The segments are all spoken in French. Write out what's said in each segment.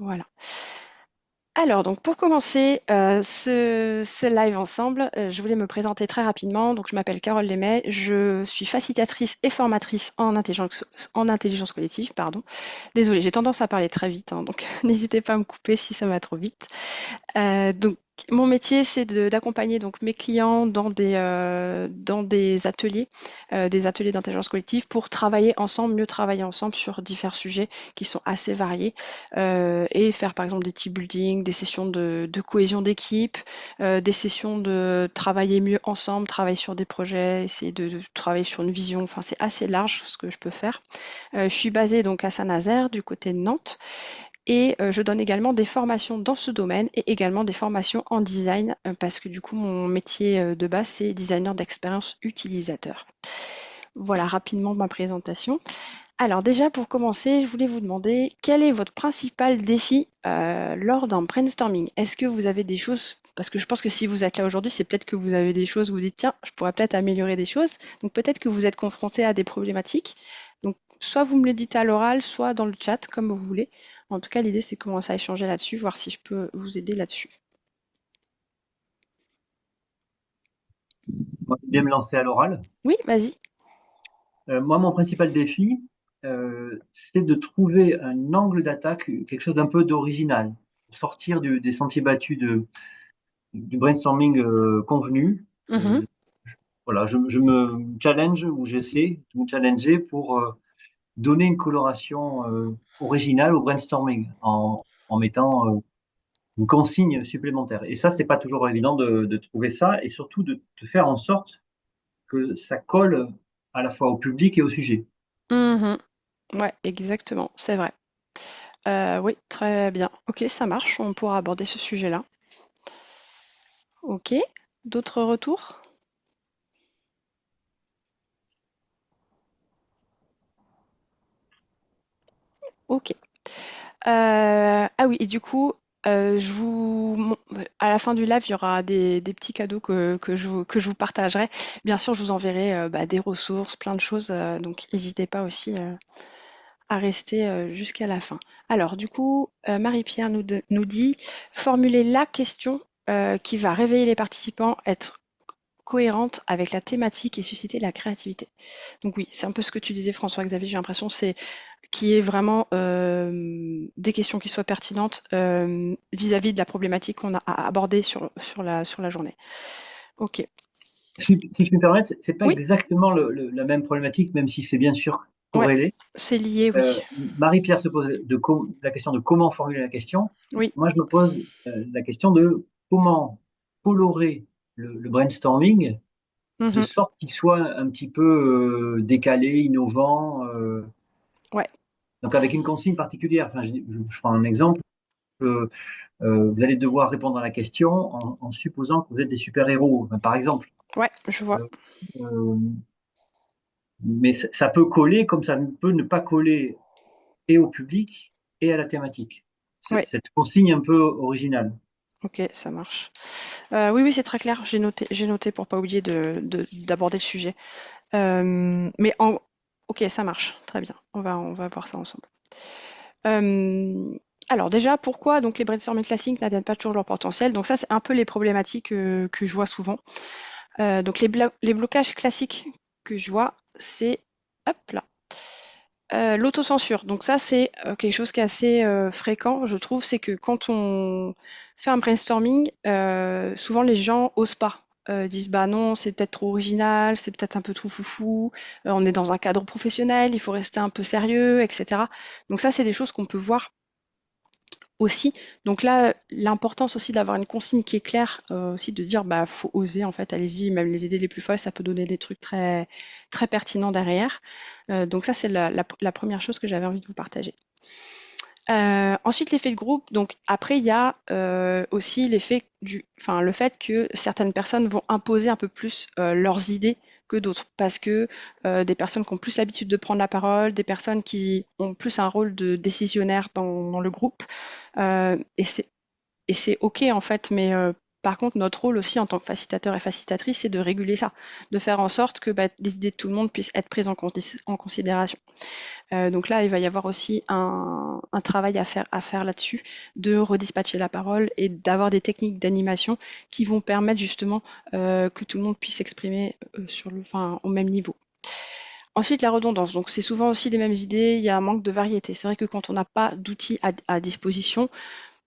Voilà. Alors, donc pour commencer ce live ensemble, je voulais me présenter très rapidement. Donc, je m'appelle Carole Lémet, je suis facilitatrice et formatrice en intelligence collective, pardon. Désolée, j'ai tendance à parler très vite, hein, donc n'hésitez pas à me couper si ça va trop vite. Donc, mon métier, c'est d'accompagner donc mes clients dans des ateliers d'intelligence collective pour travailler ensemble, mieux travailler ensemble sur divers sujets qui sont assez variés et faire par exemple des team building, des sessions de cohésion d'équipe, des sessions de travailler mieux ensemble, travailler sur des projets, essayer de travailler sur une vision. Enfin, c'est assez large ce que je peux faire. Je suis basée donc à Saint-Nazaire, du côté de Nantes. Et je donne également des formations dans ce domaine et également des formations en design parce que du coup mon métier de base c'est designer d'expérience utilisateur. Voilà rapidement ma présentation. Alors déjà pour commencer, je voulais vous demander quel est votre principal défi lors d'un brainstorming? Est-ce que vous avez des choses, parce que je pense que si vous êtes là aujourd'hui, c'est peut-être que vous avez des choses où vous dites tiens, je pourrais peut-être améliorer des choses. Donc peut-être que vous êtes confronté à des problématiques. Donc soit vous me le dites à l'oral, soit dans le chat, comme vous voulez. En tout cas, l'idée c'est de commencer à échanger là-dessus, voir si je peux vous aider là-dessus. Moi, je vais bien me lancer à l'oral. Oui, vas-y. Moi, mon principal défi, c'est de trouver un angle d'attaque, quelque chose d'un peu d'original, sortir des sentiers battus du brainstorming convenu. Mhm. Euh, voilà, je me challenge ou j'essaie de me challenger pour donner une coloration originale au brainstorming en mettant une consigne supplémentaire. Et ça, c'est pas toujours évident de trouver ça et surtout de faire en sorte que ça colle à la fois au public et au sujet. Mhm. Ouais, exactement, c'est vrai. Oui, très bien. Ok, ça marche, on pourra aborder ce sujet-là. Ok, d'autres retours? Ok. Ah oui, et du coup, à la fin du live, il y aura des petits cadeaux que je vous partagerai. Bien sûr, je vous enverrai des ressources, plein de choses, donc n'hésitez pas aussi à rester jusqu'à la fin. Alors, du coup, Marie-Pierre nous dit, formuler la question qui va réveiller les participants, être cohérente avec la thématique et susciter la créativité. Donc oui, c'est un peu ce que tu disais, François-Xavier, j'ai l'impression, c'est qui est vraiment des questions qui soient pertinentes vis-à-vis de la problématique qu'on a à aborder sur la journée. Ok. Si je puis me permettre, c'est pas Oui, exactement la même problématique, même si c'est bien sûr ouais, corrélé. c'est lié, Euh, oui. Marie-Pierre se pose la question de comment formuler la question. Oui. Moi, je me pose la question de comment colorer le brainstorming de Mhm. sorte qu'il soit un petit peu décalé, innovant, Ouais. donc avec une consigne particulière. Enfin, je prends un exemple. Vous allez devoir répondre à la question en supposant que vous êtes des super-héros, par exemple. Ouais, je vois. Euh, euh, mais ça peut coller comme ça peut ne pas coller et au public et à la thématique. Ouais. Cette consigne un peu originale. Ok, ça marche. Oui, oui, c'est très clair. J'ai noté pour pas oublier d'aborder le sujet. Ok, ça marche. Très bien. On va voir ça ensemble. Euh, alors déjà, pourquoi donc les brainstorming classiques n'atteignent pas toujours leur potentiel? Donc ça, c'est un peu les problématiques que je vois souvent. Donc les blocages classiques que je vois, c'est hop là, l'autocensure. Donc ça, c'est quelque chose qui est assez fréquent, je trouve, c'est que quand on fait un brainstorming, souvent les gens osent pas. Disent bah non, c'est peut-être trop original, c'est peut-être un peu trop foufou, on est dans un cadre professionnel, il faut rester un peu sérieux, etc. Donc ça, c'est des choses qu'on peut voir aussi. Donc là, l'importance aussi d'avoir une consigne qui est claire, aussi de dire bah faut oser en fait, allez-y, même les idées les plus folles, ça peut donner des trucs très très pertinents derrière. Donc ça c'est la première chose que j'avais envie de vous partager. Ensuite l'effet de groupe. Donc après il y a aussi enfin le fait que certaines personnes vont imposer un peu plus leurs idées que d'autres, parce que des personnes qui ont plus l'habitude de prendre la parole, des personnes qui ont plus un rôle de décisionnaire dans le groupe, et c'est OK en fait, mais Par contre, notre rôle aussi en tant que facilitateur et facilitatrice, c'est de réguler ça, de faire en sorte que les idées de tout le monde puissent être prises en considération. Donc là, il va y avoir aussi un travail à faire là-dessus, de redispatcher la parole et d'avoir des techniques d'animation qui vont permettre justement que tout le monde puisse s'exprimer au même niveau. Ensuite, la redondance. Donc, c'est souvent aussi les mêmes idées, il y a un manque de variété. C'est vrai que quand on n'a pas d'outils à disposition,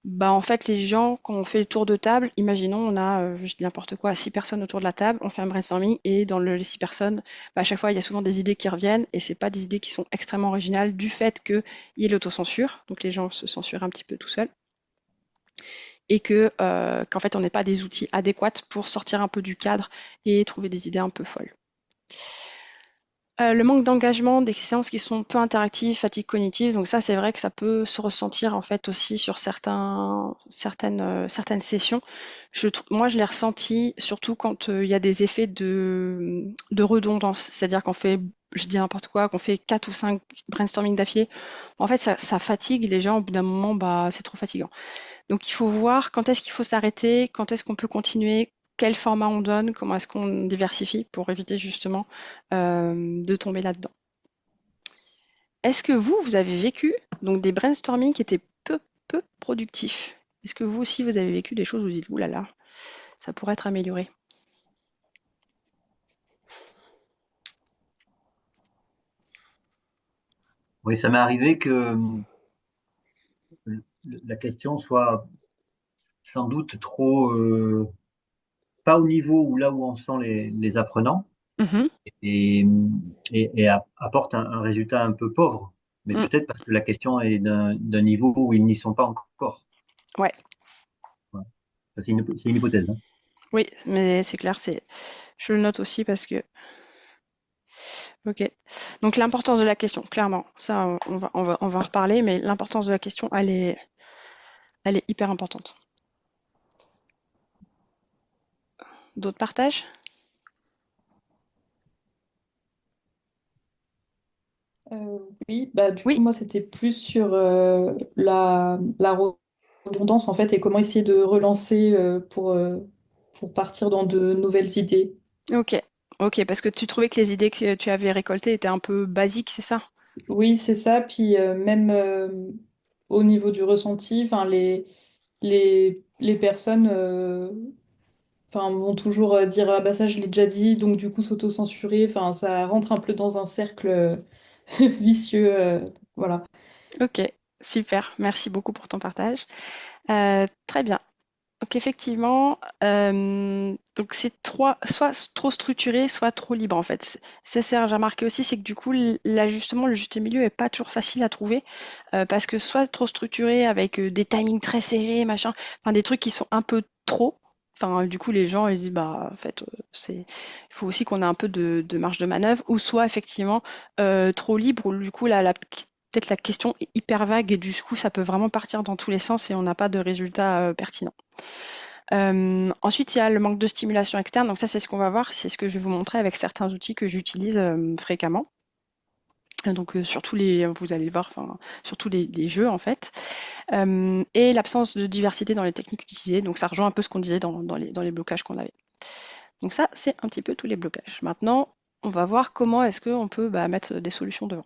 bah, en fait, les gens, quand on fait le tour de table, imaginons, on a, je dis n'importe quoi, 6 personnes autour de la table, on fait un brainstorming et dans les 6 personnes, bah, à chaque fois, il y a souvent des idées qui reviennent et c'est pas des idées qui sont extrêmement originales du fait qu'il y ait l'autocensure, donc les gens se censurent un petit peu tout seuls et qu'en fait, on n'ait pas des outils adéquats pour sortir un peu du cadre et trouver des idées un peu folles. Le manque d'engagement, des séances qui sont peu interactives, fatigue cognitive, donc ça c'est vrai que ça peut se ressentir en fait aussi sur certaines sessions. Moi je l'ai ressenti surtout quand il y a des effets de redondance, c'est-à-dire qu'on fait, je dis n'importe quoi, qu'on fait 4 ou 5 brainstorming d'affilée. En fait ça fatigue les gens au bout d'un moment, bah c'est trop fatigant. Donc il faut voir quand est-ce qu'il faut s'arrêter, quand est-ce qu'on peut continuer, quel format on donne, comment est-ce qu'on diversifie pour éviter justement de tomber là-dedans. Est-ce que vous avez vécu donc des brainstorming qui étaient peu productifs? Est-ce que vous aussi vous avez vécu des choses où vous dites, ouh là là, ça pourrait être amélioré? Oui, ça m'est arrivé que la question soit sans doute trop, pas au niveau où là où en sont les apprenants Mhm, et, apporte un résultat un peu pauvre, mais mm, peut-être parce que la question est d'un niveau où ils n'y sont pas encore. ouais, Voilà. Ça, c'est une hypothèse, hein. oui, mais c'est clair, je le note aussi parce que, ok. Donc l'importance de la question, clairement, ça on va en reparler, mais l'importance de la question, elle est hyper importante. D'autres partages? Oui, bah du coup Oui, moi c'était plus sur la redondance en fait et comment essayer de relancer pour partir dans de nouvelles idées. ok. Ok, parce que tu trouvais que les idées que tu avais récoltées étaient un peu basiques, c'est ça? Oui, c'est ça. Puis même au niveau du ressenti, enfin les personnes enfin vont toujours dire ah bah ça je l'ai déjà dit donc du coup s'auto-censurer. Enfin ça rentre un peu dans un cercle vicieux. Voilà. Ok, super. Merci beaucoup pour ton partage. Très bien. Donc effectivement, donc c'est soit trop structuré, soit trop libre en fait. J'ai remarqué aussi, c'est que du coup, l'ajustement, le juste milieu est pas toujours facile à trouver parce que soit trop structuré avec des timings très serrés, machin, enfin des trucs qui sont un peu trop. Enfin, du coup, les gens ils disent bah en fait, il faut aussi qu'on ait un peu de marge de manœuvre, ou soit effectivement trop libre, où du coup peut-être la question est hyper vague et du coup ça peut vraiment partir dans tous les sens et on n'a pas de résultat pertinent. Ensuite, il y a le manque de stimulation externe. Donc ça, c'est ce qu'on va voir. C'est ce que je vais vous montrer avec certains outils que j'utilise fréquemment. Donc vous allez le voir, enfin, surtout les jeux en fait. Et l'absence de diversité dans les techniques utilisées. Donc ça rejoint un peu ce qu'on disait dans les blocages qu'on avait. Donc ça, c'est un petit peu tous les blocages. Maintenant, on va voir comment est-ce qu'on peut mettre des solutions devant.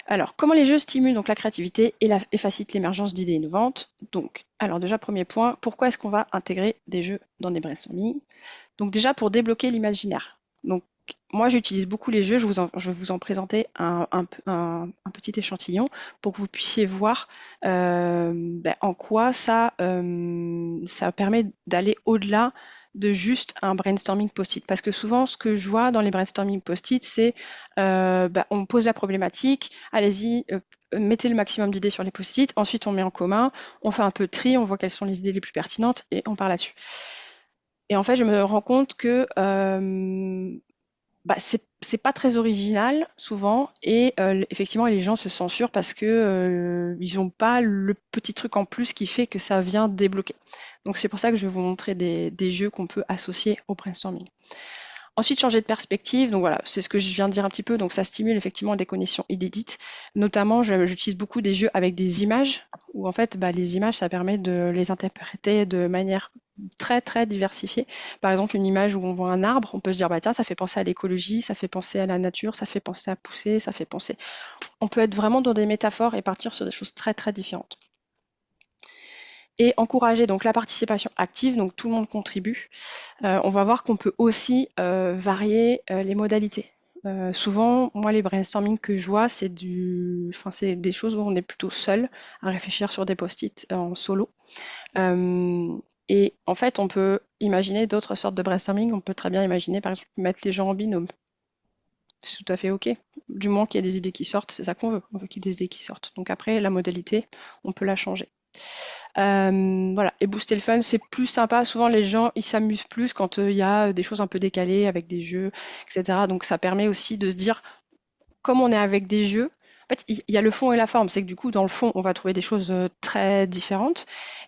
Alors, comment les jeux stimulent donc la créativité et facilitent l'émergence d'idées innovantes? Donc, alors déjà, premier point, pourquoi est-ce qu'on va intégrer des jeux dans des brainstorming? Donc déjà, pour débloquer l'imaginaire. Donc, moi, j'utilise beaucoup les jeux. Je vais vous en présenter un petit échantillon pour que vous puissiez voir en quoi ça permet d'aller au-delà de juste un brainstorming post-it. Parce que souvent, ce que je vois dans les brainstorming post-it, c'est on me pose la problématique, allez-y, mettez le maximum d'idées sur les post-it, ensuite on met en commun, on fait un peu de tri, on voit quelles sont les idées les plus pertinentes et on part là-dessus. Et en fait, je me rends compte que c'est pas très original souvent et effectivement les gens se censurent parce que ils ont pas le petit truc en plus qui fait que ça vient débloquer. Donc c'est pour ça que je vais vous montrer des jeux qu'on peut associer au brainstorming. Ensuite, changer de perspective. Donc voilà, c'est ce que je viens de dire un petit peu. Donc ça stimule effectivement des connexions inédites. Notamment, j'utilise beaucoup des jeux avec des images, où en fait, les images, ça permet de les interpréter de manière très très diversifiée. Par exemple, une image où on voit un arbre, on peut se dire, tiens, ça fait penser à l'écologie, ça fait penser à la nature, ça fait penser à pousser, ça fait penser. On peut être vraiment dans des métaphores et partir sur des choses très très différentes. Et encourager donc la participation active, donc tout le monde contribue. On va voir qu'on peut aussi varier les modalités. Souvent, moi, les brainstorming que je vois, c'est des choses où on est plutôt seul à réfléchir sur des post-it en solo. Et en fait, on peut imaginer d'autres sortes de brainstorming. On peut très bien imaginer, par exemple, mettre les gens en binôme. C'est tout à fait OK. Du moment qu'il y a des idées qui sortent, c'est ça qu'on veut. On veut qu'il y ait des idées qui sortent. Donc après, la modalité, on peut la changer. Voilà. Et booster le fun, c'est plus sympa. Souvent, les gens, ils s'amusent plus quand il y a des choses un peu décalées avec des jeux, etc. Donc ça permet aussi de se dire, comme on est avec des jeux, en fait, il y a le fond et la forme. C'est que du coup, dans le fond, on va trouver des choses très différentes.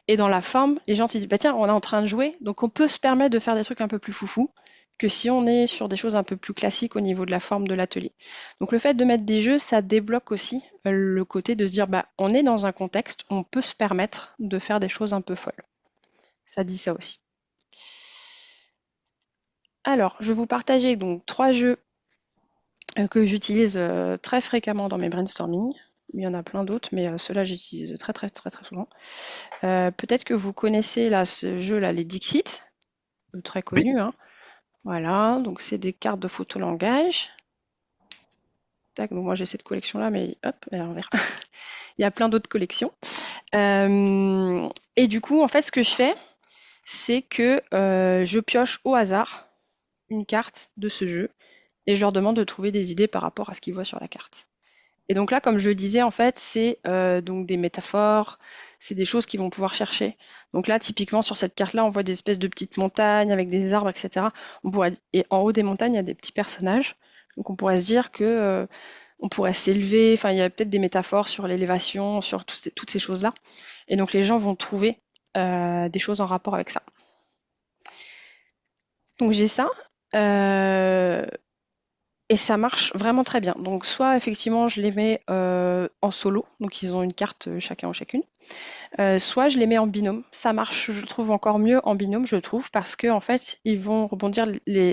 Et dans la forme, les gens se disent, tiens, on est en train de jouer, donc on peut se permettre de faire des trucs un peu plus foufou que si on est sur des choses un peu plus classiques au niveau de la forme de l'atelier. Donc le fait de mettre des jeux, ça débloque aussi le côté de se dire, on est dans un contexte, on peut se permettre de faire des choses un peu folles. Ça dit ça aussi. Alors, je vais vous partager donc 3 jeux que j'utilise très fréquemment dans mes brainstorming. Il y en a plein d'autres, mais ceux-là, j'utilise très, très, très, très souvent. Peut-être que vous connaissez là, ce jeu-là, les Dixit, très Oui. connu, hein. Voilà, donc c'est des cartes de photolangage. Tac, donc moi j'ai cette collection-là, mais hop, elle est à l'envers. Il y a plein d'autres collections. Et du coup, en fait, ce que je fais, c'est que je pioche au hasard une carte de ce jeu et je leur demande de trouver des idées par rapport à ce qu'ils voient sur la carte. Et donc là, comme je le disais, en fait, c'est donc des métaphores, c'est des choses qu'ils vont pouvoir chercher. Donc là, typiquement, sur cette carte-là, on voit des espèces de petites montagnes avec des arbres, etc. Et en haut des montagnes, il y a des petits personnages. Donc on pourrait se dire que on pourrait s'élever, enfin, il y a peut-être des métaphores sur l'élévation, sur toutes ces choses-là. Et donc les gens vont trouver des choses en rapport avec ça. Donc j'ai ça. Euh, Et ça marche vraiment très bien. Donc soit effectivement je les mets en solo, donc ils ont une carte chacun ou chacune, soit je les mets en binôme. Ça marche, je trouve encore mieux en binôme, je trouve, parce que en fait ils vont rebondir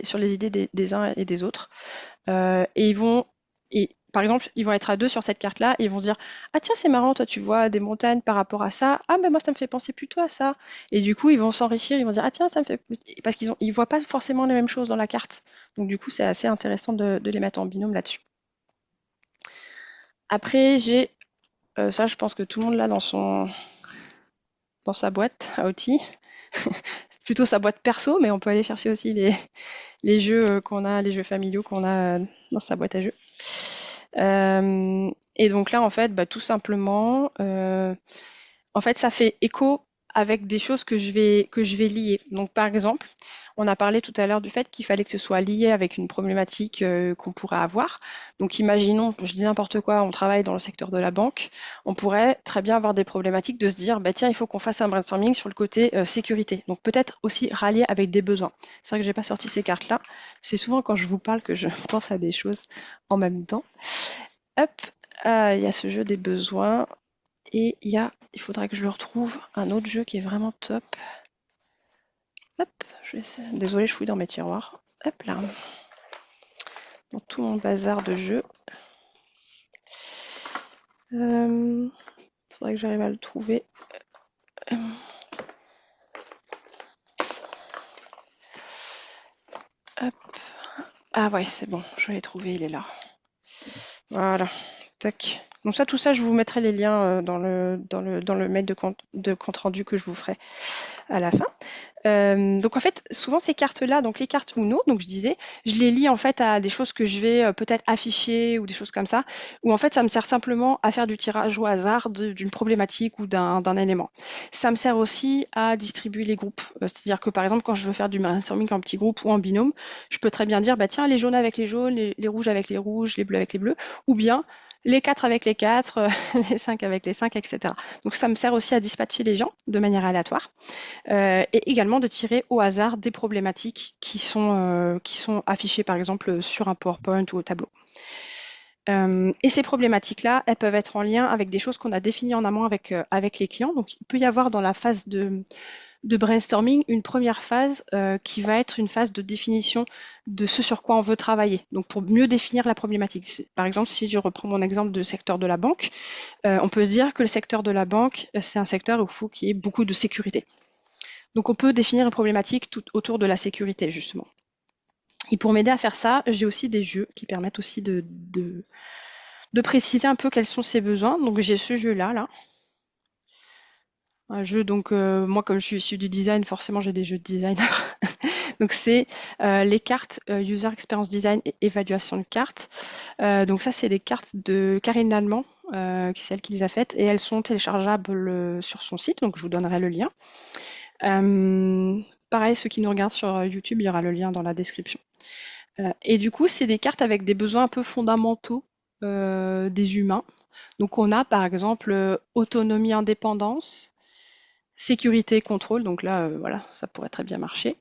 sur les idées des uns et des autres. Et par exemple, ils vont être à deux sur cette carte-là, et ils vont se dire, ah tiens, c'est marrant, toi tu vois des montagnes par rapport à ça. Ah mais moi ça me fait penser plutôt à ça. Et du coup, ils vont s'enrichir, ils vont dire, ah tiens, ça me fait parce ils voient pas forcément les mêmes choses dans la carte. Donc du coup, c'est assez intéressant de les mettre en binôme là-dessus. Après, j'ai ça, je pense que tout le monde l'a dans sa boîte à outils. Plutôt sa boîte perso, mais on peut aller chercher aussi les jeux qu'on a, les jeux familiaux qu'on a dans sa boîte à jeux. Et donc là, en fait, tout simplement, en fait, ça fait écho avec des choses que je vais lier. Donc, par exemple, on a parlé tout à l'heure du fait qu'il fallait que ce soit lié avec une problématique qu'on pourrait avoir. Donc, imaginons, je dis n'importe quoi, on travaille dans le secteur de la banque, on pourrait très bien avoir des problématiques de se dire, tiens, il faut qu'on fasse un brainstorming sur le côté sécurité. Donc, peut-être aussi rallier avec des besoins. C'est vrai que j'ai pas sorti ces cartes-là. C'est souvent quand je vous parle que je pense à des choses en même temps. Hop, il y a ce jeu des besoins. Et il faudrait que je le retrouve, un autre jeu qui est vraiment top. Hop, je vais essayer. Désolée, je fouille dans mes tiroirs. Hop là. Dans tout mon bazar de jeux. Il faudrait que j'arrive à le trouver. Hop. Ah ouais, c'est bon, je l'ai trouvé, il est là. Voilà. Tac. Donc ça, tout ça, je vous mettrai les liens dans le mail de compte rendu que je vous ferai à la fin. Donc en fait, souvent ces cartes-là, donc les cartes Uno, donc je disais, je les lis en fait à des choses que je vais peut-être afficher ou des choses comme ça, où en fait ça me sert simplement à faire du tirage au hasard d'une problématique ou d'un élément. Ça me sert aussi à distribuer les groupes, c'est-à-dire que par exemple quand je veux faire du brainstorming en petit groupe ou en binôme, je peux très bien dire tiens les jaunes avec les jaunes, les rouges avec les rouges, les bleus avec les bleus, ou bien les 4 avec les 4, les 5 avec les 5, etc. Donc ça me sert aussi à dispatcher les gens de manière aléatoire et également de tirer au hasard des problématiques qui sont affichées par exemple sur un PowerPoint ou au tableau. Et ces problématiques-là, elles peuvent être en lien avec des choses qu'on a définies en amont avec les clients. Donc il peut y avoir dans la phase de brainstorming une première phase qui va être une phase de définition de ce sur quoi on veut travailler. Donc pour mieux définir la problématique. Par exemple, si je reprends mon exemple de secteur de la banque, on peut se dire que le secteur de la banque, c'est un secteur où il faut qu'il y ait beaucoup de sécurité. Donc on peut définir une problématique tout autour de la sécurité, justement. Et pour m'aider à faire ça, j'ai aussi des jeux qui permettent aussi de préciser un peu quels sont ses besoins. Donc j'ai ce jeu-là, là. Un jeu, donc moi comme je suis issue du design, forcément j'ai des jeux de design. Donc c'est les cartes User Experience Design et évaluation de cartes. Donc ça c'est des cartes de Karine Lallemand, qui c'est elle qui les a faites, et elles sont téléchargeables sur son site, donc je vous donnerai le lien. Pareil, ceux qui nous regardent sur YouTube, il y aura le lien dans la description. Et du coup, c'est des cartes avec des besoins un peu fondamentaux des humains. Donc on a par exemple autonomie, indépendance, sécurité, contrôle. Donc là, voilà, ça pourrait très bien marcher.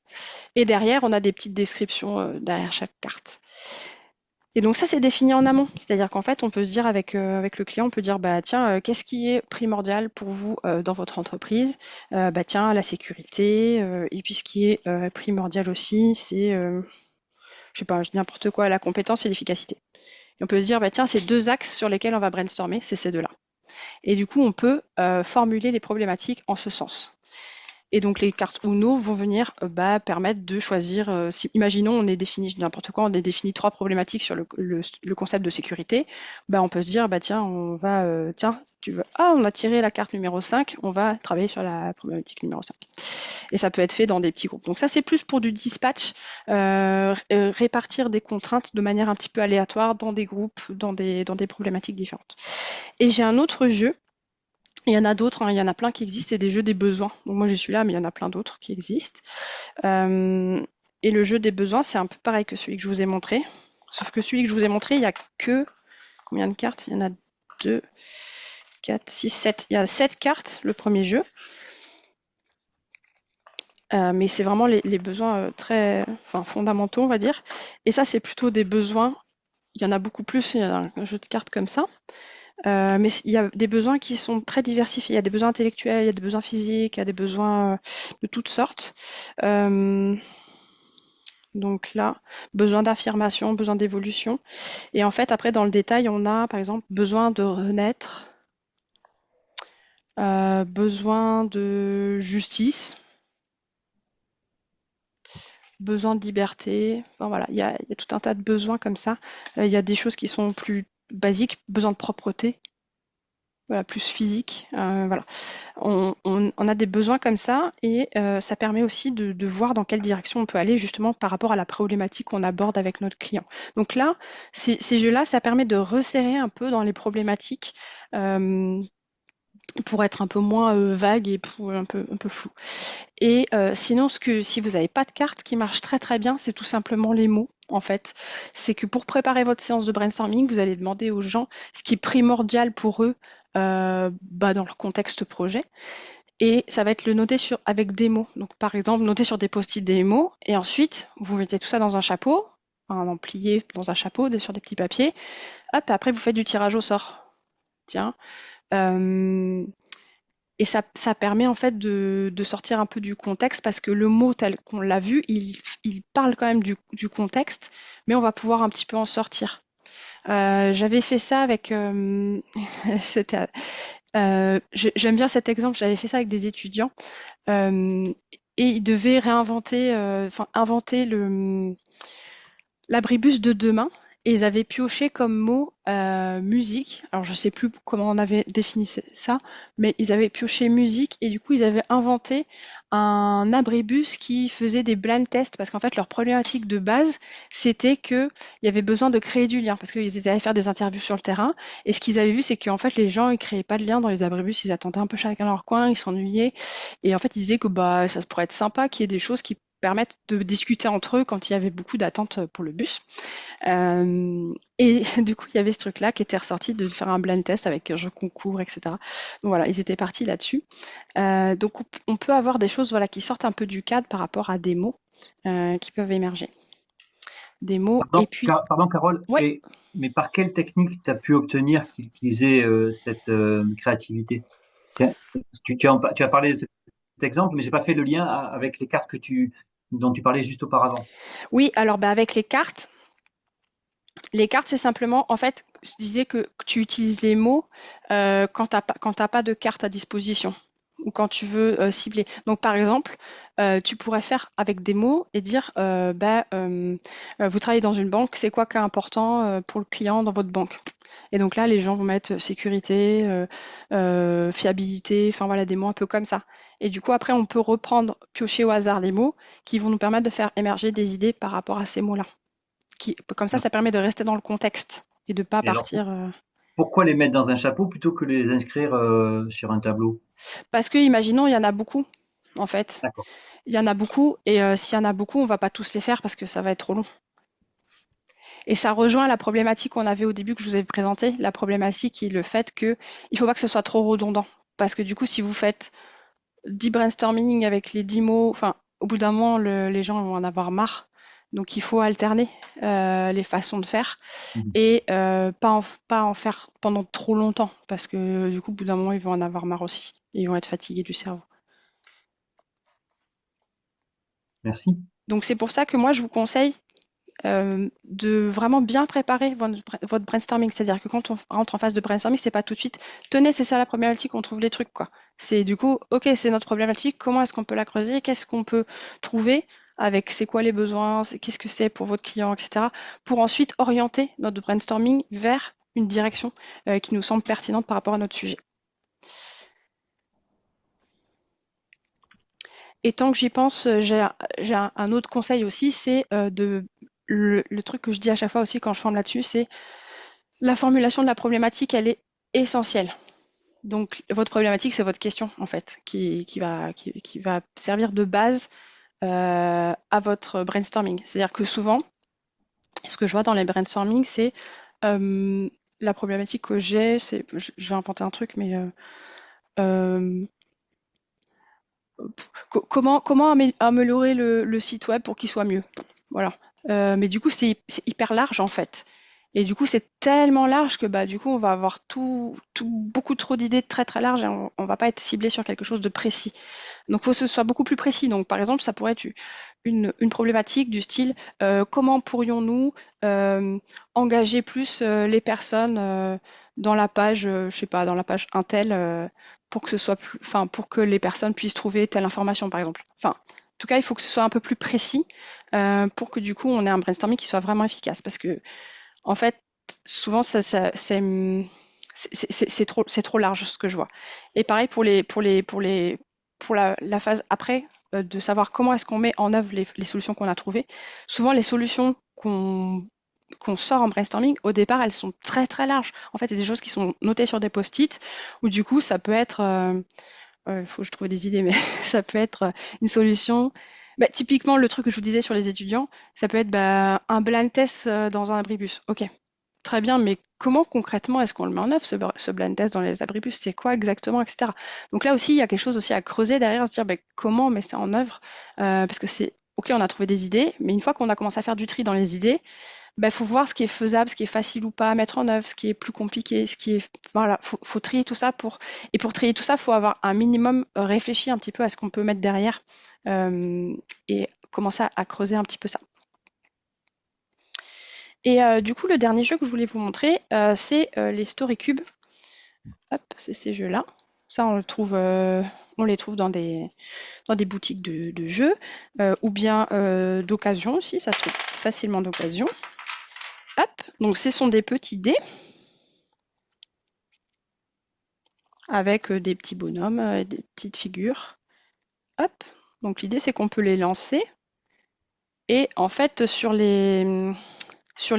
Et derrière, on a des petites descriptions derrière chaque carte. Et donc ça, c'est défini en amont. C'est-à-dire qu'en fait, on peut se dire avec le client, on peut dire, bah tiens, qu'est-ce qui est primordial pour vous dans votre entreprise? Bah tiens, la sécurité. Et puis ce qui est primordial aussi, c'est, je sais pas, je dis n'importe quoi, la compétence et l'efficacité. Et on peut se dire, bah tiens, c'est deux axes sur lesquels on va brainstormer, c'est ces deux-là. Et du coup, on peut formuler les problématiques en ce sens. Et donc les cartes Uno vont venir permettre de choisir, si, imaginons on est défini n'importe quoi, on est défini 3 problématiques sur le concept de sécurité, on peut se dire tiens, on va tiens, tu veux on a tiré la carte numéro 5, on va travailler sur la problématique numéro 5. Et ça peut être fait dans des petits groupes. Donc ça c'est plus pour du dispatch, répartir des contraintes de manière un petit peu aléatoire dans des groupes, dans des problématiques différentes. Et j'ai un autre jeu. Il y en a d'autres, il y en a plein qui existent, c'est des jeux des besoins. Donc moi j'ai celui-là, mais il y en a plein d'autres qui existent. Et le jeu des besoins, c'est un peu pareil que celui que je vous ai montré. Sauf que celui que je vous ai montré, il n'y a que... Combien de cartes? Il y en a 2, 4, 6, 7. Il y a 7 cartes, le premier jeu. Mais c'est vraiment les besoins très fondamentaux, on va dire. Et ça, c'est plutôt des besoins. Il y en a beaucoup plus, il y a un jeu de cartes comme ça. Mais il y a des besoins qui sont très diversifiés. Il y a des besoins intellectuels, il y a des besoins physiques, il y a des besoins de toutes sortes. Donc là, besoin d'affirmation, besoin d'évolution. Et en fait, après, dans le détail, on a, par exemple, besoin de renaître, besoin de justice, besoin de liberté. Enfin voilà, il y a tout un tas de besoins comme ça. Il y a des choses qui sont plus basiques, besoin de propreté. Voilà, plus physique. Voilà. On a des besoins comme ça et ça permet aussi de voir dans quelle direction on peut aller justement par rapport à la problématique qu'on aborde avec notre client. Donc là, ces jeux-là, ça permet de resserrer un peu dans les problématiques pour être un peu moins vague et pour un peu flou. Et sinon, si vous n'avez pas de carte, qui marche très très bien, c'est tout simplement les mots. En fait, c'est que pour préparer votre séance de brainstorming, vous allez demander aux gens ce qui est primordial pour eux dans leur contexte projet. Et ça va être le noter avec des mots. Donc par exemple, noter sur des post-it des mots, et ensuite, vous mettez tout ça dans un chapeau, plié dans un chapeau, sur des petits papiers. Hop, et après vous faites du tirage au sort. Tiens. Et ça permet en fait de sortir un peu du contexte parce que le mot tel qu'on l'a vu, il parle quand même du contexte, mais on va pouvoir un petit peu en sortir. J'avais fait ça avec... j'aime bien cet exemple, j'avais fait ça avec des étudiants et ils devaient réinventer, inventer l'abribus de demain. Et ils avaient pioché comme mot musique. Alors je sais plus comment on avait défini ça, mais ils avaient pioché musique et du coup ils avaient inventé un abribus qui faisait des blind tests parce qu'en fait leur problématique de base c'était que il y avait besoin de créer du lien parce qu'ils étaient allés faire des interviews sur le terrain et ce qu'ils avaient vu c'est qu'en fait les gens ils créaient pas de lien dans les abribus, ils attendaient un peu chacun leur coin, ils s'ennuyaient et en fait ils disaient que ça pourrait être sympa qu'il y ait des choses qui permettre de discuter entre eux quand il y avait beaucoup d'attentes pour le bus. Et du coup, il y avait ce truc-là qui était ressorti de faire un blind test avec un jeu concours, etc. Donc voilà, ils étaient partis là-dessus. Donc on peut avoir des choses voilà, qui sortent un peu du cadre par rapport à des mots qui peuvent émerger. Des mots, et puis, Pardon, Carole, ouais, mais par quelle technique tu as pu obtenir qu'ils aient cette créativité? C'est- tu as parlé de cet exemple, mais j'ai pas fait le lien avec les cartes dont tu parlais juste auparavant. oui, alors bah, avec les cartes, c'est simplement, en fait, je disais que tu utilises les mots quand t'as pas de carte à disposition ou quand tu veux cibler. Donc, par exemple, tu pourrais faire avec des mots et dire, vous travaillez dans une banque, c'est quoi qui est important pour le client dans votre banque? Et donc là, les gens vont mettre sécurité, fiabilité, enfin voilà, des mots un peu comme ça. Et du coup, après, on peut reprendre, piocher au hasard les mots qui vont nous permettre de faire émerger des idées par rapport à ces mots-là. Comme ça permet de rester dans le contexte et de pas Et alors, partir. pourquoi les mettre dans un chapeau plutôt que les inscrire sur un tableau? Parce que, imaginons, il y en a beaucoup, en fait. D'accord. Il y en a beaucoup, et s'il y en a beaucoup, on va pas tous les faire parce que ça va être trop long. Et ça rejoint la problématique qu'on avait au début que je vous ai présentée, la problématique qui est le fait que il faut pas que ce soit trop redondant. Parce que du coup, si vous faites 10 brainstorming avec les 10 mots, enfin, au bout d'un moment, les gens vont en avoir marre. Donc, il faut alterner les façons de faire Mhm. et pas en faire pendant trop longtemps parce que du coup, au bout d'un moment, ils vont en avoir marre aussi. Ils vont être fatigués du cerveau. Merci. Donc, c'est pour ça que moi, je vous conseille de vraiment bien préparer votre brainstorming. C'est-à-dire que quand on rentre en phase de brainstorming, c'est pas tout de suite, tenez, c'est ça la problématique, on trouve les trucs, quoi. C'est du coup, ok, c'est notre problématique, comment est-ce qu'on peut la creuser, qu'est-ce qu'on peut trouver avec c'est quoi les besoins, qu'est-ce que c'est pour votre client, etc. Pour ensuite orienter notre brainstorming vers une direction qui nous semble pertinente par rapport à notre sujet. Et tant que j'y pense, j'ai un autre conseil aussi, c'est le truc que je dis à chaque fois aussi quand je forme là-dessus, c'est la formulation de la problématique, elle est essentielle. Donc, votre problématique, c'est votre question, en fait, qui va servir de base à votre brainstorming. C'est-à-dire que souvent, ce que je vois dans les brainstorming, c'est euh, la problématique que j'ai, c'est, je vais inventer un truc, mais euh, comment améliorer le site web pour qu'il soit mieux. Voilà. Mais du coup, c'est hyper large en fait. Et du coup, c'est tellement large que bah du coup, on va avoir beaucoup trop d'idées très très larges et on va pas être ciblé sur quelque chose de précis. Donc, il faut que ce soit beaucoup plus précis. Donc, par exemple, ça pourrait être une problématique du style comment pourrions-nous engager plus les personnes dans la page, je sais pas, dans la page Intel pour que ce soit plus, enfin, pour que les personnes puissent trouver telle information, par exemple. Enfin, en tout cas, il faut que ce soit un peu plus précis pour que du coup, on ait un brainstorming qui soit vraiment efficace. Parce que, en fait, souvent, c'est trop large ce que je vois. Et pareil pour la phase après, de savoir comment est-ce qu'on met en œuvre les solutions qu'on a trouvées. Souvent, les solutions qu'on sort en brainstorming, au départ, elles sont très très larges. En fait, c'est des choses qui sont notées sur des post-it, ou du coup, ça peut être, il faut que je trouve des idées, mais ça peut être une solution. Bah, typiquement, le truc que je vous disais sur les étudiants, ça peut être bah, un blind test dans un abribus. Ok, très bien, mais comment concrètement est-ce qu'on le met en œuvre, ce blind test dans les abribus? C'est quoi exactement, etc. Donc là aussi, il y a quelque chose aussi à creuser derrière, se dire bah, comment on met ça en œuvre, parce que c'est, ok, on a trouvé des idées, mais une fois qu'on a commencé à faire du tri dans les idées, bah, faut voir ce qui est faisable, ce qui est facile ou pas à mettre en œuvre, ce qui est plus compliqué, ce qui est, voilà, faut trier tout ça et pour trier tout ça, faut avoir un minimum réfléchi un petit peu à ce qu'on peut mettre derrière euh, et commencer à creuser un petit peu ça. Et du coup, le dernier jeu que je voulais vous montrer, c'est les Story Cubes. Hop, c'est ces jeux-là. Ça, on les trouve dans des boutiques de jeux, ou bien d'occasion aussi, ça se trouve facilement d'occasion. Hop, donc ce sont des petits dés avec des petits bonhommes, des petites figures. Hop, donc l'idée c'est qu'on peut les lancer. Et en fait, sur les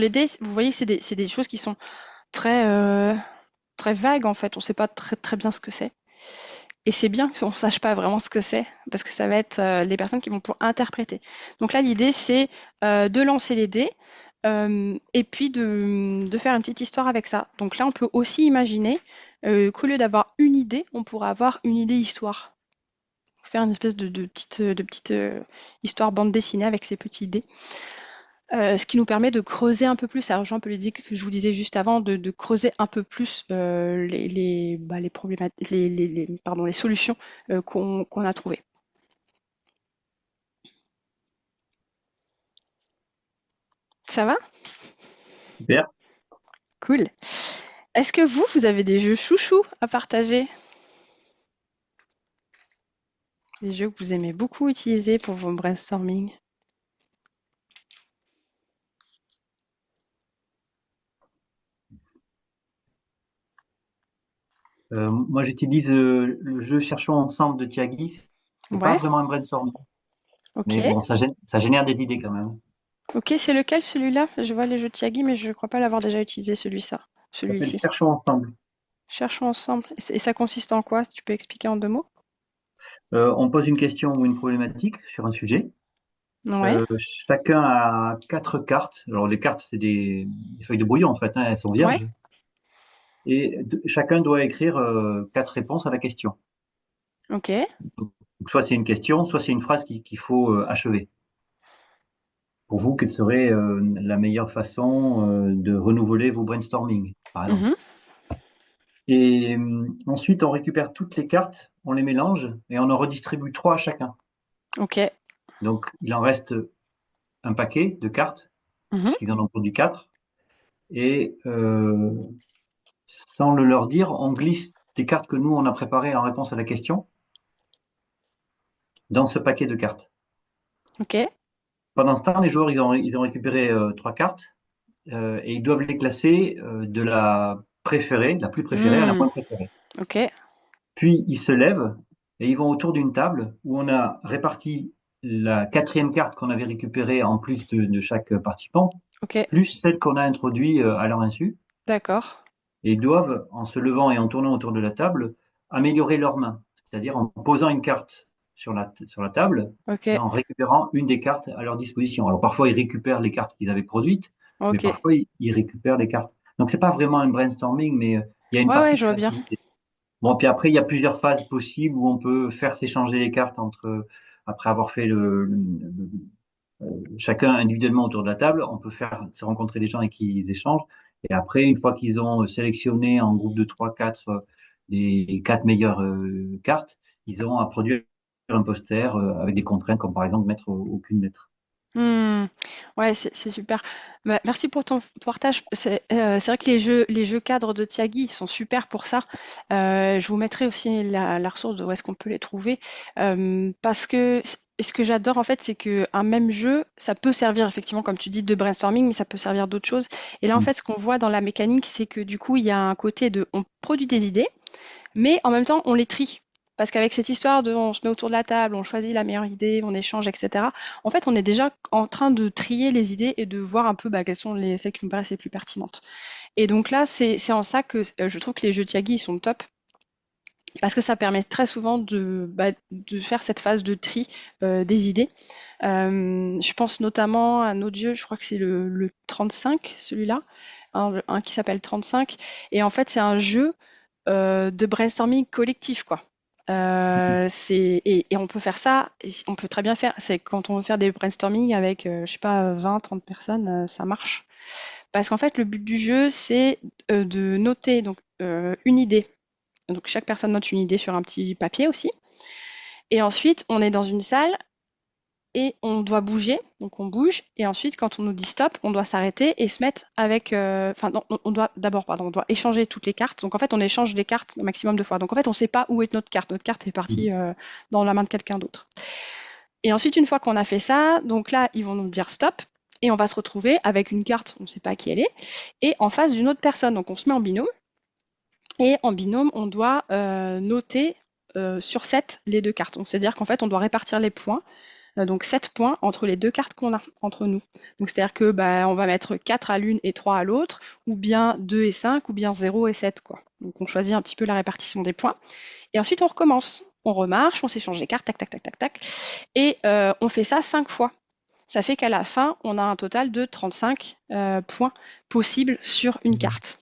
dés, vous voyez, c'est des choses qui sont très, très vagues en fait. On ne sait pas très, très bien ce que c'est. Et c'est bien qu'on ne sache pas vraiment ce que c'est, parce que ça va être les personnes qui vont pouvoir interpréter. Donc là, l'idée, c'est de lancer les dés et puis de faire une petite histoire avec ça. Donc là, on peut aussi imaginer qu'au lieu d'avoir une idée, on pourra avoir une idée histoire. Faire une espèce de petite histoire bande dessinée avec ces petits dés. Ce qui nous permet de creuser un peu plus, ça rejoint un peu l'idée que je vous disais juste avant, de creuser un peu plus les problématiques, pardon, les solutions qu'on a trouvées. Ça va? Super. Cool. Est-ce que vous avez des jeux chouchous à partager? Des jeux que vous aimez beaucoup utiliser pour vos brainstorming? Moi, j'utilise le jeu Cherchons ensemble de Tiagi. C'est pas Ouais, vraiment un brainstorming, mais ok. bon, ça génère des idées quand même. Ok, c'est lequel celui-là? Je vois les jeux de Tiagi, mais je ne crois pas l'avoir déjà utilisé Ça s'appelle celui-ci. Cherchons ensemble. Cherchons ensemble. Et ça consiste en quoi? Si tu peux expliquer en 2 mots? On pose une question ou une problématique sur un sujet. Ouais, Chacun a 4 cartes. Alors les cartes, c'est des feuilles de brouillon en fait, hein, elles sont ouais, vierges. Et chacun doit écrire 4 réponses à la question. ok. Donc, soit c'est une question, soit c'est une phrase qu'il faut achever. Pour vous, quelle serait la meilleure façon de renouveler vos brainstorming, par exemple? Mhm. Et ensuite, on récupère toutes les cartes, on les mélange et on en redistribue 3 à chacun. Ok. Donc, il en reste un paquet de cartes, Mhm. puisqu'ils en ont produit 4. Et sans le leur dire, on glisse des cartes que nous, on a préparées en réponse à la question dans ce paquet de cartes. Ok. Pendant ce temps, les joueurs, ils ont récupéré 3 cartes et ils doivent les classer de la préférée, la plus préférée à la Hmm. moins préférée. Ok. Puis ils se lèvent et ils vont autour d'une table où on a réparti la 4e carte qu'on avait récupérée en plus de chaque participant, Ok. plus celle qu'on a introduite à leur insu. D'accord. Et ils doivent, en se levant et en tournant autour de la table, améliorer leurs mains, c'est-à-dire en posant une carte sur la table Ok. et en récupérant une des cartes à leur disposition. Alors parfois ils récupèrent les cartes qu'ils avaient produites, mais Ok. parfois ils récupèrent des cartes. Donc c'est pas vraiment un brainstorming, mais il y a une Ouais, ouais, partie de je vois bien. créativité. Bon, puis après il y a plusieurs phases possibles où on peut faire s'échanger les cartes entre après avoir fait chacun individuellement autour de la table, on peut faire se rencontrer des gens et qu'ils échangent. Et après, une fois qu'ils ont sélectionné en groupe de 3, 4 les 4 meilleures cartes, ils ont à produire un poster avec des contraintes comme par exemple mettre aucune lettre. Hmm. Ouais, c'est super. Bah, merci pour ton partage. C'est vrai que les jeux cadres de Tiagi, ils sont super pour ça. Je vous mettrai aussi la ressource de où est-ce qu'on peut les trouver. Parce que ce que j'adore en fait, c'est que un même jeu, ça peut servir effectivement, comme tu dis, de brainstorming, mais ça peut servir d'autres choses. Et là, en Mm. fait, ce qu'on voit dans la mécanique, c'est que du coup, il y a un côté de, on produit des idées, mais en même temps, on les trie. Parce qu'avec cette histoire de on se met autour de la table, on choisit la meilleure idée, on échange, etc., en fait, on est déjà en train de trier les idées et de voir un peu bah, quelles sont celles qui nous paraissent les plus pertinentes. Et donc là, c'est en ça que je trouve que les jeux Tiagi, ils sont top, parce que ça permet très souvent de faire cette phase de tri des idées. Je pense notamment à un autre jeu, je crois que c'est le 35, celui-là, un qui s'appelle 35. Et en fait, c'est un jeu de brainstorming collectif, quoi. Et on peut faire ça, on peut très bien faire, c'est quand on veut faire des brainstorming avec, je sais pas, 20, 30 personnes, ça marche. Parce qu'en fait, le but du jeu, c'est de noter donc, une idée. Donc chaque personne note une idée sur un petit papier aussi. Et ensuite, on est dans une salle et on doit bouger, donc on bouge, et ensuite quand on nous dit stop, on doit s'arrêter et se mettre avec, enfin non, on doit d'abord, pardon, on doit échanger toutes les cartes. Donc en fait, on échange les cartes le maximum de fois. Donc en fait, on ne sait pas où est notre carte est partie dans la main de quelqu'un d'autre. Et ensuite, une fois qu'on a fait ça, donc là, ils vont nous dire stop, et on va se retrouver avec une carte, on ne sait pas qui elle est, et en face d'une autre personne. Donc on se met en binôme, et en binôme, on doit noter sur 7 les deux cartes. Donc c'est-à-dire qu'en fait, on doit répartir les points donc 7 points entre les deux cartes qu'on a entre nous. Donc c'est-à-dire que bah, on va mettre 4 à l'une et 3 à l'autre, ou bien 2 et 5, ou bien 0 et 7, quoi. Donc on choisit un petit peu la répartition des points. Et ensuite on recommence. On remarche, on s'échange les cartes, tac, tac, tac, tac, tac. Et on fait ça 5 fois. Ça fait qu'à la fin, on a un total de 35 points possibles sur une carte.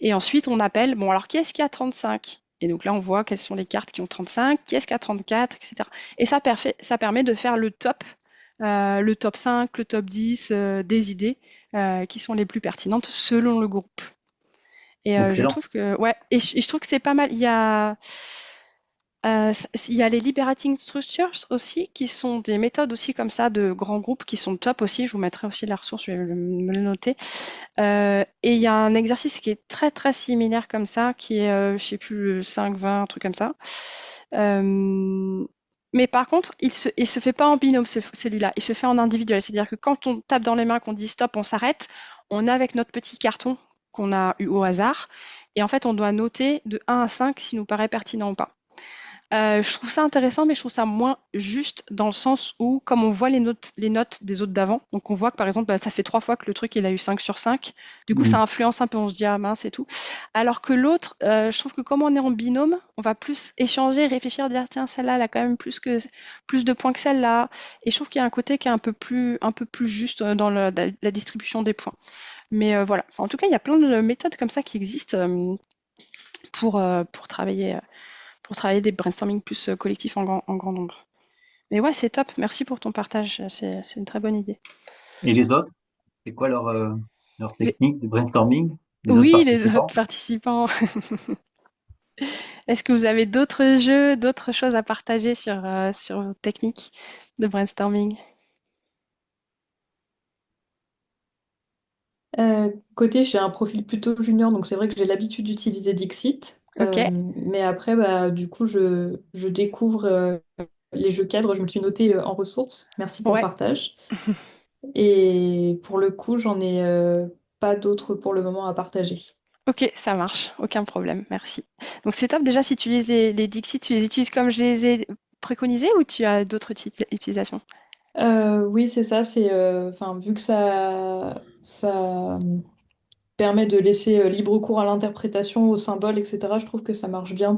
Et ensuite, on appelle, bon, alors qui est-ce qui a 35? Et donc là, on voit quelles sont les cartes qui ont 35, qui est-ce qui a 34, etc. Et ça permet de faire le top 5, le top 10 des idées qui sont les plus pertinentes selon le groupe. Et je Excellent. trouve que, ouais, et je trouve que c'est pas mal. Il y a les liberating structures aussi, qui sont des méthodes aussi comme ça de grands groupes qui sont top aussi. Je vous mettrai aussi la ressource, je vais me le noter. Et il y a un exercice qui est très très similaire comme ça, qui est, je sais plus, le 5-20, un truc comme ça. Mais par contre, il se fait pas en binôme celui-là, il se fait en individuel. C'est-à-dire que quand on tape dans les mains, qu'on dit stop, on s'arrête, on est avec notre petit carton qu'on a eu au hasard. Et en fait, on doit noter de 1 à 5 s'il nous paraît pertinent ou pas. Je trouve ça intéressant, mais je trouve ça moins juste dans le sens où, comme on voit les notes des autres d'avant, donc on voit que par exemple, bah, ça fait 3 fois que le truc il a eu 5 sur 5. Du coup, ça Mhm. influence un peu, on se dit ah mince et tout. Alors que l'autre, je trouve que comme on est en binôme, on va plus échanger, réfléchir, dire tiens, celle-là, elle a quand même plus de points que celle-là. Et je trouve qu'il y a un côté qui est un peu plus juste dans la distribution des points. Mais voilà. Enfin, en tout cas, il y a plein de méthodes comme ça qui existent pour travailler des brainstorming plus collectifs en grand nombre. Mais ouais, c'est top. Merci pour ton partage. C'est une très bonne idée. Et les autres, c'est quoi leur Les- technique de brainstorming, les autres Oui, les autres participants? participants. Est-ce que vous avez d'autres jeux, d'autres choses à partager sur vos techniques de brainstorming? Côté, j'ai un profil plutôt junior, donc c'est vrai que j'ai l'habitude d'utiliser Dixit. Ok. Mais après, bah, du coup, je découvre les jeux cadres. Je me suis notée en ressources. Merci pour le Ouais. partage. Et pour le coup, j'en ai pas d'autres pour le moment à partager. Ok, ça marche. Aucun problème. Merci. Donc c'est top. Déjà, si tu utilises les Dixit, tu les utilises comme je les ai préconisés ou tu as d'autres utilisations? Oui, c'est ça. Enfin, vu que ça permet de laisser libre cours à l'interprétation, aux symboles, etc., je trouve que ça marche bien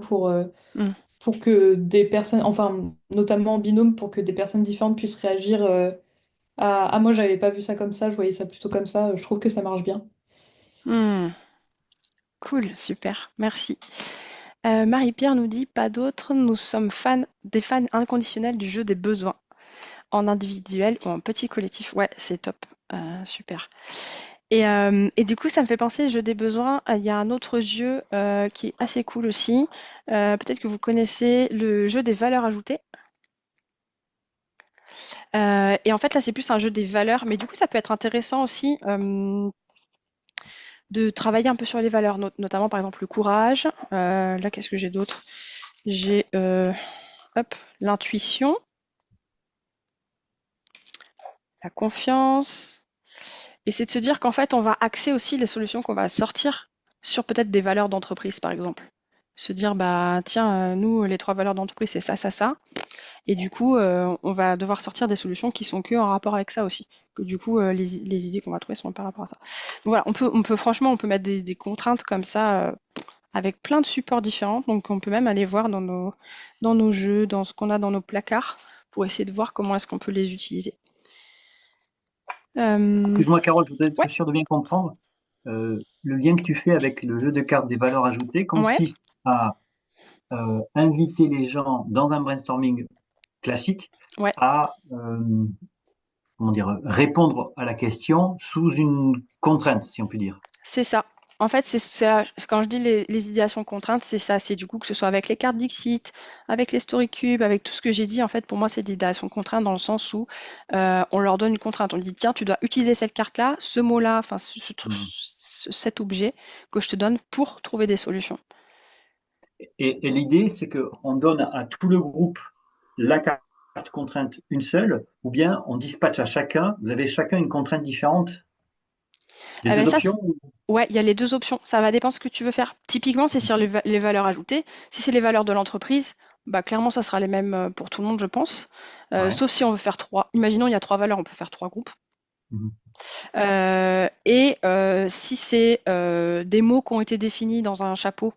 Hmm. pour que des personnes, enfin, notamment en binôme, pour que des personnes différentes puissent réagir à ah, moi, j'avais pas vu ça comme ça, je voyais ça plutôt comme ça. Je trouve que ça marche bien. Hmm. Cool, super. Merci. Marie-Pierre nous dit pas d'autres, nous sommes des fans inconditionnels du jeu des besoins, en individuel ou en petit collectif. Ouais, c'est top. Super. Et du coup, ça me fait penser, jeu des besoins, il y a un autre jeu qui est assez cool aussi. Peut-être que vous connaissez le jeu des valeurs ajoutées. Et en fait, là, c'est plus un jeu des valeurs, mais du coup, ça peut être intéressant aussi de travailler un peu sur les valeurs, notamment par exemple le courage. Là, qu'est-ce que j'ai d'autre? J'ai hop, l'intuition, la confiance. Et c'est de se dire qu'en fait, on va axer aussi les solutions qu'on va sortir sur peut-être des valeurs d'entreprise, par exemple. Se dire, bah tiens, nous, les 3 valeurs d'entreprise, c'est ça, ça, ça. Et du coup, on va devoir sortir des solutions qui sont que en rapport avec ça aussi. Que du coup, les idées qu'on va trouver sont par rapport à ça. Donc voilà, franchement, on peut mettre des contraintes comme ça avec plein de supports différents. Donc on peut même aller voir dans nos jeux, dans ce qu'on a dans nos placards, pour essayer de voir comment est-ce qu'on peut les utiliser. Euh, Excuse-moi, Carole, je voudrais ouais, être sûr de bien comprendre. Le lien que tu fais avec le jeu de cartes des valeurs ajoutées ouais, consiste à inviter les gens dans un brainstorming classique ouais. à comment dire, répondre à la question sous une contrainte, si on peut dire. C'est ça. En fait, quand je dis les idéations contraintes, c'est ça. C'est du coup que ce soit avec les cartes Dixit, avec les story cubes, avec tout ce que j'ai dit. En fait, pour moi, c'est des idéations contraintes dans le sens où on leur donne une contrainte. On dit, tiens, tu dois utiliser cette carte-là, ce mot-là, enfin, Mhm. cet objet que je te donne pour trouver des solutions. Et l'idée, c'est qu'on donne à tout le groupe la carte contrainte une seule, ou bien on dispatche à chacun, vous avez chacun une contrainte différente. Les deux Ça, options? ouais, il y a les deux options. Ça va dépendre ce que tu veux faire. Typiquement, c'est sur les valeurs ajoutées. Si c'est les valeurs de l'entreprise, bah clairement, ça sera les mêmes pour tout le monde, je pense. Ouais. Sauf si on veut faire trois. Imaginons, il y a trois valeurs, on peut faire trois groupes. Mhm. Si c'est des mots qui ont été définis dans un chapeau,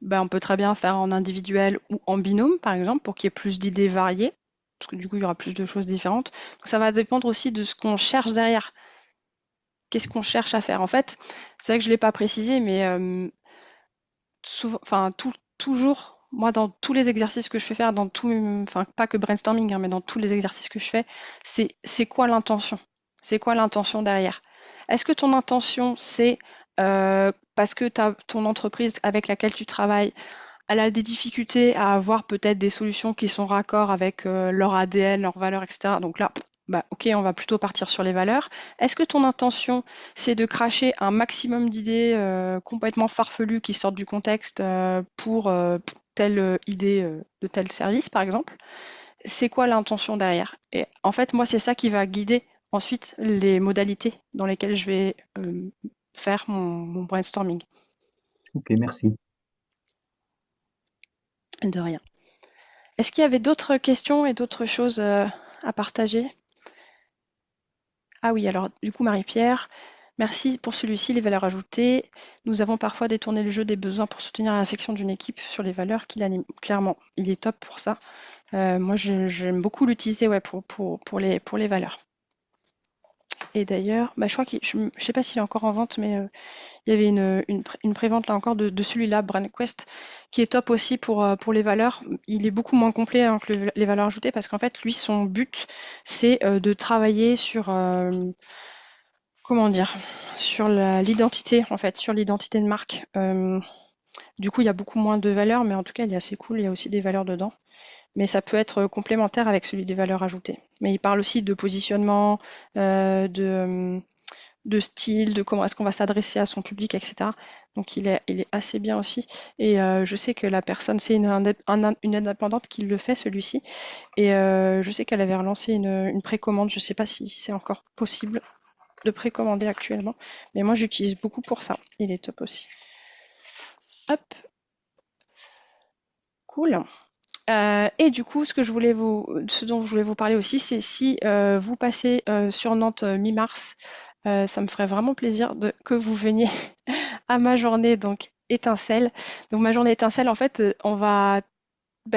ben, on peut très bien faire en individuel ou en binôme, par exemple, pour qu'il y ait plus d'idées variées, parce que du coup, il y aura plus de choses différentes. Donc, ça va dépendre aussi de ce qu'on cherche derrière. Qu'est-ce qu'on cherche à faire? En fait, c'est vrai que je ne l'ai pas précisé, mais souvent, enfin, toujours, moi, dans tous les exercices que je fais faire, dans tout, enfin, pas que brainstorming, hein, mais dans tous les exercices que je fais, c'est quoi l'intention? C'est quoi l'intention derrière? Est-ce que ton intention, c'est parce que ton entreprise avec laquelle tu travailles, elle a des difficultés à avoir peut-être des solutions qui sont raccord avec leur ADN, leurs valeurs, etc. Donc là, bah, ok, on va plutôt partir sur les valeurs. Est-ce que ton intention, c'est de cracher un maximum d'idées complètement farfelues qui sortent du contexte pour telle idée de tel service, par exemple? C'est quoi l'intention derrière? Et en fait, moi, c'est ça qui va guider ensuite les modalités dans lesquelles je vais faire mon brainstorming. Ok, merci. De rien. Est-ce qu'il y avait d'autres questions et d'autres choses à partager? Ah oui, alors du coup, Marie-Pierre, merci pour celui-ci, les valeurs ajoutées. Nous avons parfois détourné le jeu des besoins pour soutenir l'affection d'une équipe sur les valeurs qu'il anime. Clairement, il est top pour ça. Moi, j'aime beaucoup l'utiliser ouais, pour les valeurs. Et d'ailleurs, bah, je crois je ne sais pas s'il est encore en vente, mais il y avait une prévente là encore de celui-là, BrainQuest, qui est top aussi pour les valeurs. Il est beaucoup moins complet hein, que les valeurs ajoutées parce qu'en fait, lui, son but, c'est de travailler sur, comment dire, sur l'identité, en fait, sur l'identité de marque. Du coup, il y a beaucoup moins de valeurs, mais en tout cas, il est assez cool. Il y a aussi des valeurs dedans. Mais ça peut être complémentaire avec celui des valeurs ajoutées. Mais il parle aussi de positionnement, de style, de comment est-ce qu'on va s'adresser à son public, etc. Donc il est assez bien aussi. Et je sais que la personne, c'est une indépendante qui le fait, celui-ci. Et je sais qu'elle avait relancé une précommande. Je ne sais pas si c'est encore possible de précommander actuellement. Mais moi, j'utilise beaucoup pour ça. Il est top aussi. Hop, cool. Et du coup, ce dont je voulais vous parler aussi, c'est si vous passez sur Nantes mi-mars, ça me ferait vraiment plaisir que vous veniez à ma journée donc étincelle. Donc ma journée étincelle, en fait, on va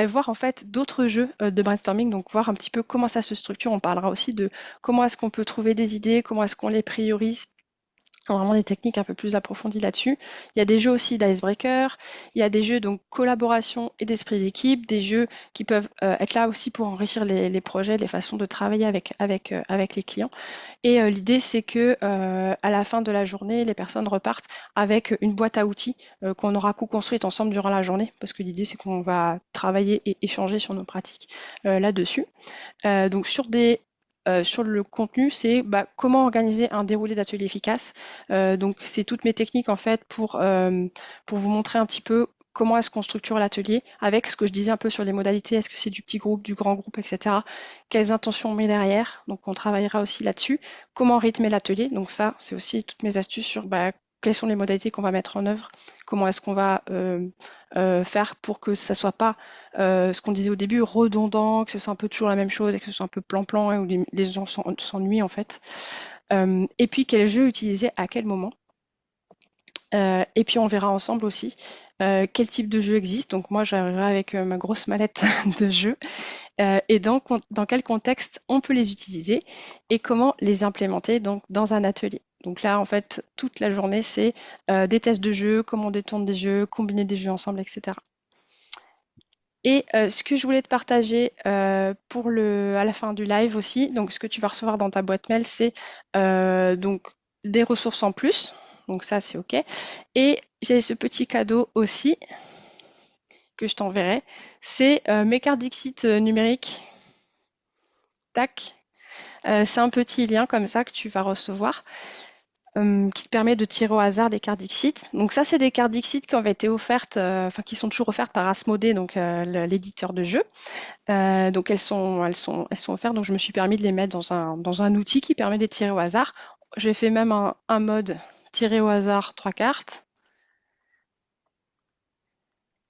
voir en fait d'autres jeux de brainstorming, donc voir un petit peu comment ça se structure. On parlera aussi de comment est-ce qu'on peut trouver des idées, comment est-ce qu'on les priorise, vraiment des techniques un peu plus approfondies là-dessus. Il y a des jeux aussi d'icebreaker, il y a des jeux donc collaboration et d'esprit d'équipe, des jeux qui peuvent être là aussi pour enrichir les projets, les façons de travailler avec les clients. Et l'idée, c'est que à la fin de la journée, les personnes repartent avec une boîte à outils qu'on aura co-construite ensemble durant la journée, parce que l'idée, c'est qu'on va travailler et échanger sur nos pratiques là-dessus. Donc sur le contenu, c'est comment organiser un déroulé d'atelier efficace. Donc c'est toutes mes techniques en fait pour vous montrer un petit peu comment est-ce qu'on structure l'atelier avec ce que je disais un peu sur les modalités, est-ce que c'est du petit groupe, du grand groupe, etc. Quelles intentions on met derrière, donc on travaillera aussi là-dessus. Comment rythmer l'atelier, donc ça c'est aussi toutes mes astuces sur quelles sont les modalités qu'on va mettre en œuvre, comment est-ce qu'on va faire pour que ça soit pas ce qu'on disait au début, redondant, que ce soit un peu toujours la même chose et que ce soit un peu plan-plan, où les gens s'ennuient en fait. Et puis quel jeu utiliser à quel moment. Et puis on verra ensemble aussi quel type de jeu existe. Donc moi j'arriverai avec ma grosse mallette de jeux et dans quel contexte on peut les utiliser et comment les implémenter donc, dans un atelier. Donc là en fait toute la journée c'est des tests de jeux, comment on détourne des jeux, combiner des jeux ensemble, etc. Et ce que je voulais te partager à la fin du live aussi, donc ce que tu vas recevoir dans ta boîte mail, c'est donc des ressources en plus. Donc ça, c'est OK. Et j'ai ce petit cadeau aussi que je t'enverrai. C'est mes cartes Dixit numériques. Tac. C'est un petit lien comme ça que tu vas recevoir. Qui te permet de tirer au hasard des cartes Dixit. Donc ça, c'est des cartes Dixit qui ont été offertes, enfin qui sont toujours offertes par Asmodée, donc l'éditeur de jeux. Donc elles sont offertes, donc je me suis permis de les mettre dans un outil qui permet de les tirer au hasard. j'ai fait même un mode tirer au hasard 3 cartes.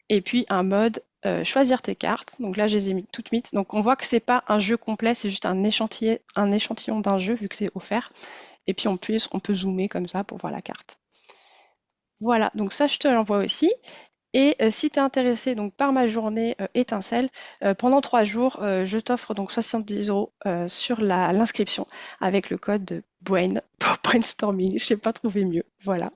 Et puis un mode choisir tes cartes. Donc là, je les ai mis toutes mises. Donc on voit que c'est pas un jeu complet, c'est juste un échantillon d'un jeu vu que c'est offert. Et puis on peut zoomer comme ça pour voir la carte. Voilà, donc ça je te l'envoie aussi. Et si tu es intéressé donc, par ma journée étincelle, pendant 3 jours, je t'offre donc 70 € sur l'inscription avec le code de BRAIN pour brainstorming. Je n'ai pas trouvé mieux. Voilà.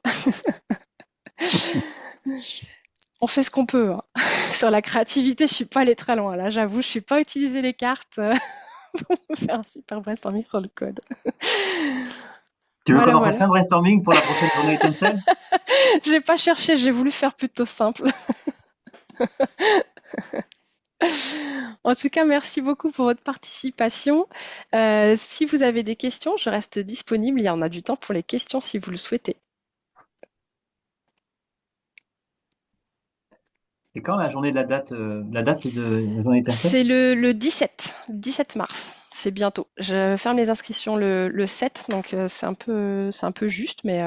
On fait ce qu'on peut, hein. Sur la créativité, je suis pas allée très loin. Là, j'avoue, je suis pas utilisé les cartes pour me faire un super brainstorming sur le code. Tu veux qu'on Voilà, en fasse voilà. un brainstorming pour la prochaine journée étincelle? J'ai pas cherché, j'ai voulu faire plutôt simple. En tout cas, merci beaucoup pour votre participation. Si vous avez des questions, je reste disponible. Il y en a du temps pour les questions si vous le souhaitez. C'est quand la journée de la date de la journée étincelle? C'est le 17 mars. C'est bientôt. Je ferme les inscriptions le 7, donc c'est un peu juste, mais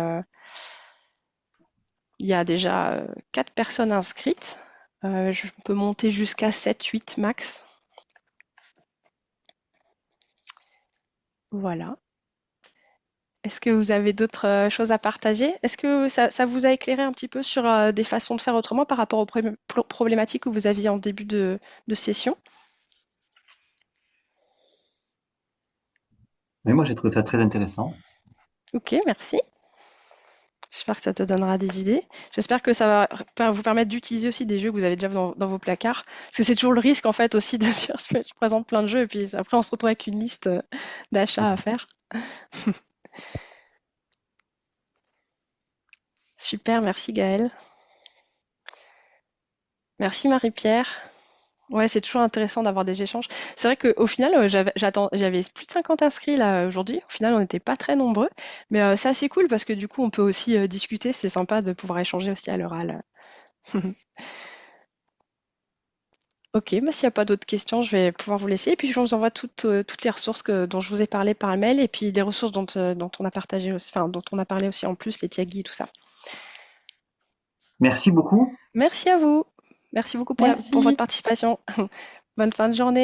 il y a déjà 4 personnes inscrites. Je peux monter jusqu'à 7, 8 max. Voilà. Est-ce que vous avez d'autres choses à partager? Est-ce que ça vous a éclairé un petit peu sur des façons de faire autrement par rapport aux problématiques que vous aviez en début de session? Mais moi, j'ai trouvé ça très intéressant. Ok, merci. J'espère que ça te donnera des idées. J'espère que ça va vous permettre d'utiliser aussi des jeux que vous avez déjà dans vos placards. Parce que c'est toujours le risque en fait aussi de dire je présente plein de jeux et puis après on se retrouve avec une liste d'achats à faire. Super, merci Gaëlle. Merci Marie-Pierre. Ouais, c'est toujours intéressant d'avoir des échanges. C'est vrai qu'au final, j'avais plus de 50 inscrits là aujourd'hui. Au final, on n'était pas très nombreux, mais c'est assez cool parce que du coup, on peut aussi discuter. C'est sympa de pouvoir échanger aussi à l'oral. Ok, bah, s'il n'y a pas d'autres questions, je vais pouvoir vous laisser. Et puis, je vous envoie toutes les ressources dont je vous ai parlé par mail et puis les ressources dont on a partagé aussi, enfin, dont on a parlé aussi en plus, les Tiagi, tout ça. Merci beaucoup. Merci à vous. Merci beaucoup pour votre Merci. participation. Bonne fin de journée.